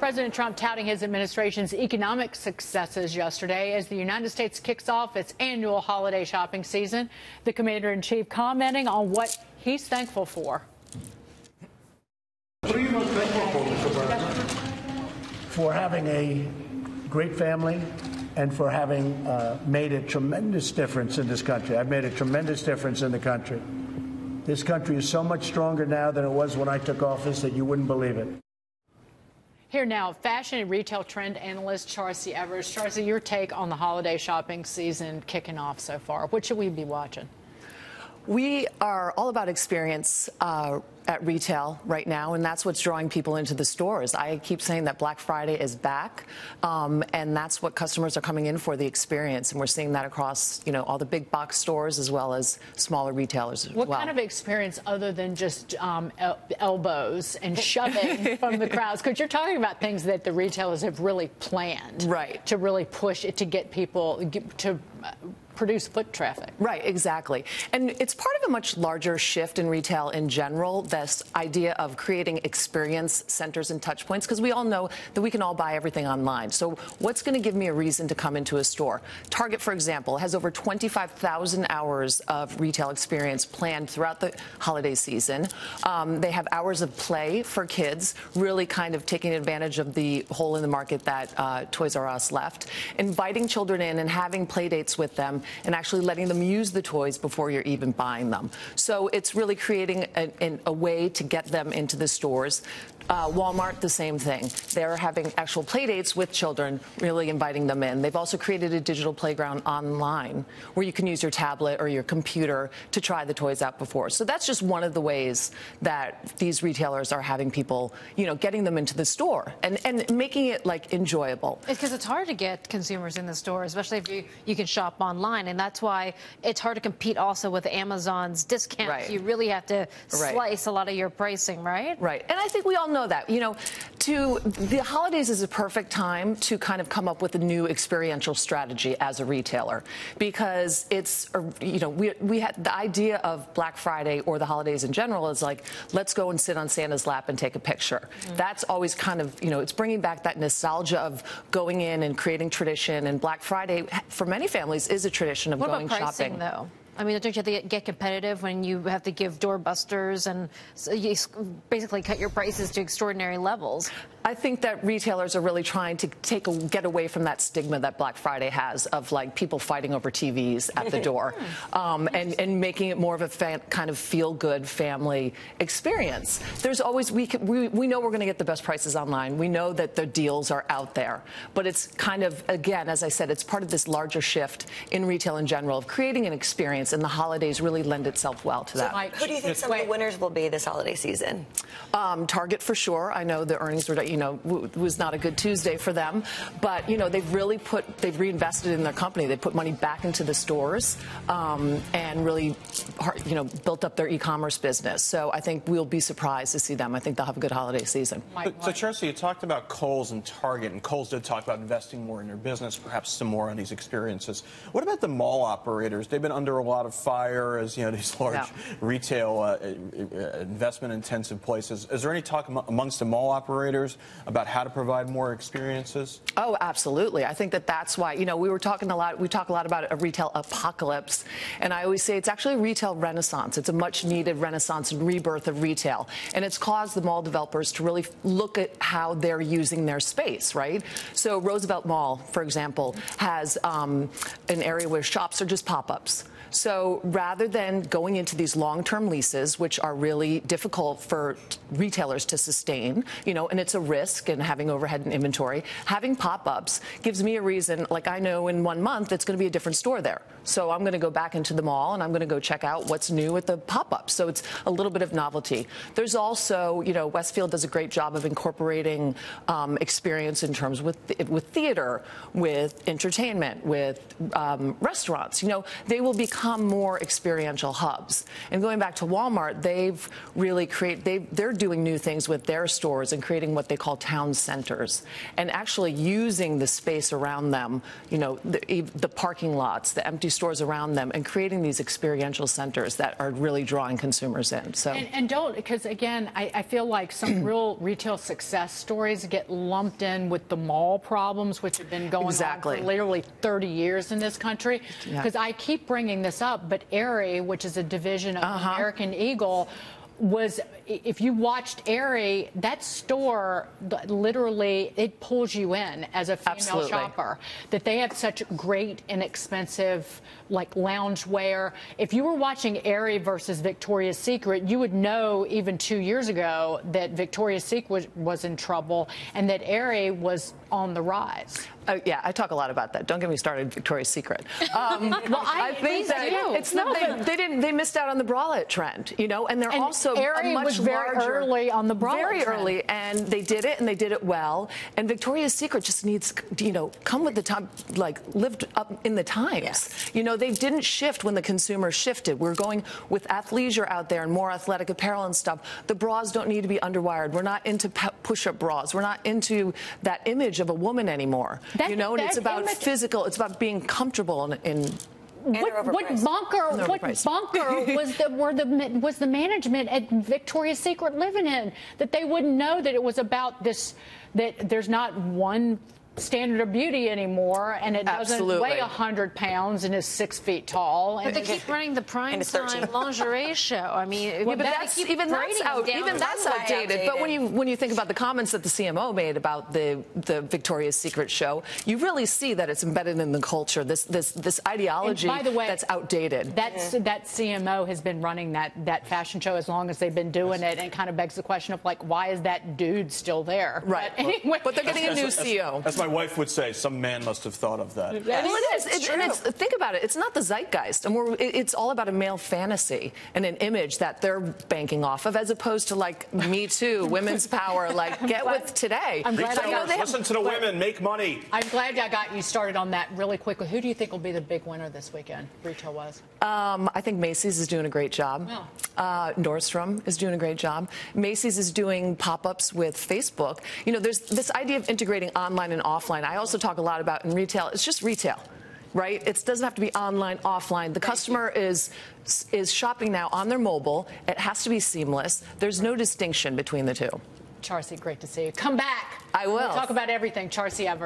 President Trump touting his administration's economic successes yesterday as the United States kicks off its annual holiday shopping season. The commander-in-chief commenting on what he's thankful for. What are you most thankful for, Mr. President? For having a great family and for having made a tremendous difference in this country. I've made a tremendous difference in the country. This country is so much stronger now than it was when I took office that you wouldn't believe it. Here now, fashion and retail trend analyst Charcy Evers. Charcy, your take on the holiday shopping season kicking off so far. What should we be watching? We are all about experience at retail right now, and that's what's drawing people into the stores. I keep saying that Black Friday is back, and that's what customers are coming in for, the experience. And we're seeing that across, all the big box stores as well as smaller retailers as well. What kind of experience other than just elbows and shoving from the crowds? Because you're talking about things that the retailers have really planned, right, to really push it to get people to produce foot traffic. Right, exactly. And it's part of a much larger shift in retail in general, this idea of creating experience centers and touch points, because we all know that we can all buy everything online. So what's going to give me a reason to come into a store? Target, for example, has over 25,000 hours of retail experience planned throughout the holiday season. They have hours of play for kids, really kind of taking advantage of the hole in the market that Toys R Us left, inviting children in and having play dates with them, and actually letting them use the toys before you're even buying them. So it's really creating a way to get them into the stores. Walmart, the same thing. They're having actual play dates with children, really inviting them in. They've also created a digital playground online where you can use your tablet or your computer to try the toys out before. So that's just one of the ways that these retailers are having people, getting them into the store and making it enjoyable. It's because it's hard to get consumers in the store, especially if you can shop online, and that's why it's hard to compete also with Amazon's discounts. Right. You really have to Right. slice a lot of your pricing, right? Right. And I think we all know that. The holidays is a perfect time to kind of come up with a new experiential strategy as a retailer, because it's, we had the idea of Black Friday or the holidays in general is like, let's go and sit on Santa's lap and take a picture. Mm-hmm. That's always kind of, it's bringing back that nostalgia of going in and creating tradition. And Black Friday, for many families, is a tradition of going shopping. What about pricing, though? I mean, don't you have to get competitive when you have to give doorbusters and so you basically cut your prices to extraordinary levels? I think that retailers are really trying to get away from that stigma that Black Friday has of people fighting over TVs at the door, and making it more of a kind of feel-good family experience. There's always we know we're going to get the best prices online. We know that the deals are out there, but it's kind of, again, as I said, it's part of this larger shift in retail in general of creating an experience, and the holidays really lend itself well to that. So, Mike, who do you think some of the winners will be this holiday season? Target for sure. I know the earnings were, was not a good Tuesday for them, but they've reinvested in their company. They put money back into the stores, and really, built up their e-commerce business. So I think we'll be surprised to see them. I think they'll have a good holiday season. So Charcy, you talked about Kohl's and Target, and Kohl's did talk about investing more in their business, perhaps some more on these experiences. What about the mall operators? They've been under a lot of fire as these large retail investment-intensive places. Is there any talk amongst the mall operators about how to provide more experiences? Oh, absolutely. I think that's why, we talk a lot about a retail apocalypse, and I always say it's actually a retail renaissance. It's a much needed renaissance and rebirth of retail, and it's caused the mall developers to really look at how they're using their space, right? So Roosevelt Mall, for example, has an area where shops are just pop-ups. So rather than going into these long-term leases, which are really difficult for retailers to sustain, and it's a risk in having overhead and inventory, having pop-ups gives me a reason, I know in 1 month it's going to be a different store there. So I'm going to go back into the mall and I'm going to go check out what's new at the pop-up. So it's a little bit of novelty. There's also, Westfield does a great job of incorporating experience in terms with theater, with entertainment, with restaurants. They will become become more experiential hubs. And going back to Walmart, they've really they're doing new things with their stores and creating what they call town centers, and actually using the space around them, you know, the parking lots, the empty stores around them, and creating these experiential centers that are really drawing consumers in. So and don't, because again, I feel like some real retail success stories get lumped in with the mall problems, which have been going on for literally 30 years in this country. Because I keep bringing this up, but Aerie, which is a division of American Eagle, was, if you watched Aerie, that store literally, it pulls you in as a female shopper. That they have such great, inexpensive, like loungewear. If you were watching Aerie versus Victoria's Secret, you would know even 2 years ago that Victoria's Secret was in trouble and that Aerie was on the rise. Yeah, I talk a lot about that. Don't get me started, Victoria's Secret. Well, I think that it's they missed out on the bralette trend, you know, and they're also Aerie a much was very larger, early on the bralette very trend. early, and they did it well. And Victoria's Secret just needs, you know, come with the time, like lived up in the times. Yes. You know, they didn't shift when the consumer shifted. We're going with athleisure out there and more athletic apparel and stuff. The bras don't need to be underwired. We're not into push-up bras. We're not into that image of a woman anymore. You know, and it's about physical. It's about being comfortable What bunker was the management at Victoria's Secret living in, that they wouldn't know that it was about this, that there's not one standard of beauty anymore, and it doesn't weigh 100 pounds and is 6 feet tall. But they keep running the prime time lingerie show. I mean, but even that's outdated. But when you think about the comments that the CMO made about the Victoria's Secret show, you really see that it's embedded in the culture. This ideology, by the way, that's outdated. That CMO has been running that fashion show as long as they've been doing it, and it kind of begs the question of, like, why is that dude still there? Right. But anyway, but they're getting a new CEO. As my wife would say, some man must have thought of that. Well, it is. Think about it. It's not the zeitgeist, and it's all about a male fantasy and an image that they're banking off of, as opposed to, like, Me Too, women's power, like, get with today. I'm glad listen to the women, make money. I'm glad I got you started on that really quickly. Who do you think will be the big winner this weekend, retail-wise? I think Macy's is doing a great job. Nordstrom is doing a great job. Macy's is doing pop-ups with Facebook. You know, there's this idea of integrating online and offline. I also talk a lot about in retail. It's just retail, right? It doesn't have to be online, offline. The customer is shopping now on their mobile. It has to be seamless. There's no distinction between the two. Charcy, great to see you. Come back. I will. We'll talk about everything. Charcy Evers.